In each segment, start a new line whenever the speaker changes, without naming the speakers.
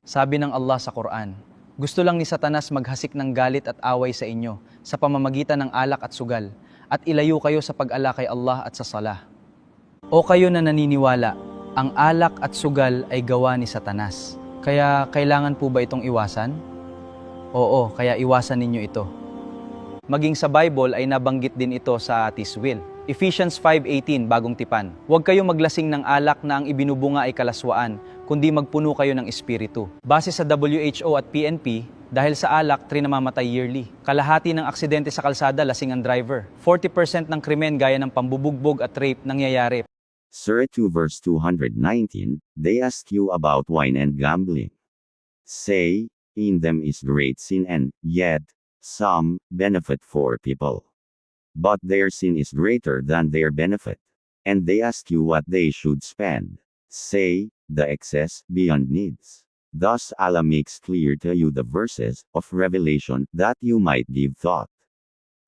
Sabi ng Allah sa Quran, gusto lang ni Satanas maghasik ng galit at away sa inyo sa pamamagitan ng alak at sugal, at ilayo kayo sa pag-ala kay Allah at sa sala. O kayo na naniniwala, ang alak at sugal ay gawa ni Satanas. Kaya kailangan po ba itong iwasan? Oo, kaya iwasan ninyo ito. Maging sa Bible ay nabanggit din ito sa His will. Ephesians 5:18, bagong tipan. Huwag kayo maglasing ng alak na ang ibinubunga ay kalaswaan, kundi magpuno kayo ng espiritu. Base sa WHO at PNP, dahil sa alak, 3 namamatay yearly. Kalahati ng aksidente sa kalsada, lasing ang driver. 40% ng krimen gaya ng pambubugbog at rape nangyayari.
Surah 2 verse 219, they ask you about wine and gambling. Say, in them is great sin and, yet, some benefit for people. But their sin is greater than their benefit. And they ask you what they should spend. Say, the excess, beyond needs. Thus Allah makes clear to you the verses of revelation that you might give thought.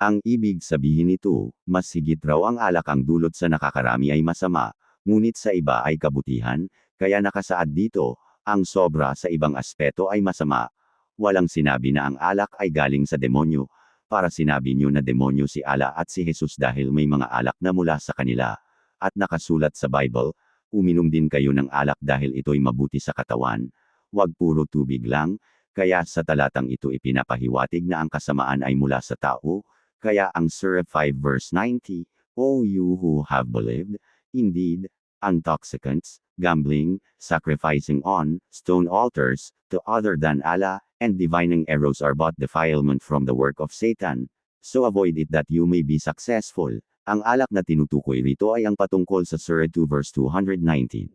Ang ibig sabihin nito, mas higit raw ang alak ang dulot sa nakakarami ay masama, ngunit sa iba ay kabutihan, kaya nakasaad dito, ang sobra sa ibang aspeto ay masama. Walang sinabi na ang alak ay galing sa demonyo, para sinabi niyo na demonyo si Allah at si Jesus dahil may mga alak na mula sa kanila. At nakasulat sa Bible, uminom din kayo ng alak dahil ito'y mabuti sa katawan. Huwag puro tubig lang, kaya sa talatang ito ipinapahiwatig na ang kasamaan ay mula sa tao. Kaya ang Surah 5 verse 90, O you who have believed, indeed, intoxicants, gambling, sacrificing on stone altars to other than Allah, and divining arrows are but defilement from the work of Satan. So avoid it that you may be successful. Ang alak na tinutukoy rito ay ang patungkol sa Surah 2 verse 219.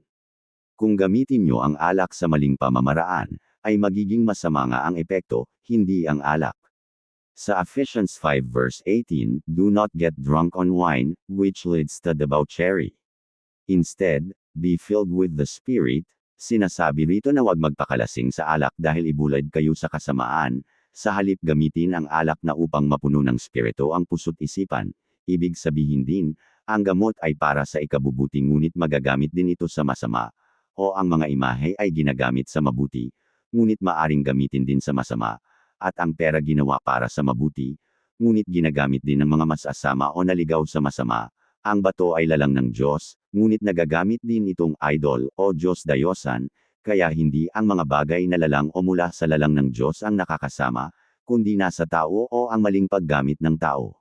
Kung gamitin nyo ang alak sa maling pamamaraan, ay magiging masama nga ang epekto, hindi ang alak. Sa Ephesians 5 verse 18, do not get drunk on wine, which leads to debauchery. Instead, be filled with the Spirit. Sinasabi rito na huwag magpakalasing sa alak dahil ibulad kayo sa kasamaan, sa halip gamitin ang alak na upang mapuno ng spirito ang puso't isipan. Ibig sabihin din, ang gamot ay para sa ikabubuti ngunit magagamit din ito sa masama, o ang mga imahe ay ginagamit sa mabuti, ngunit maaring gamitin din sa masama, at ang pera ginawa para sa mabuti, ngunit ginagamit din ng mga masasama o naligaw sa masama. Ang bato ay lalang ng Diyos, ngunit nagagamit din itong idol o Diyos dayosan, kaya hindi ang mga bagay na lalang o mula sa lalang ng Diyos ang nakakasama, kundi nasa tao o ang maling paggamit ng tao.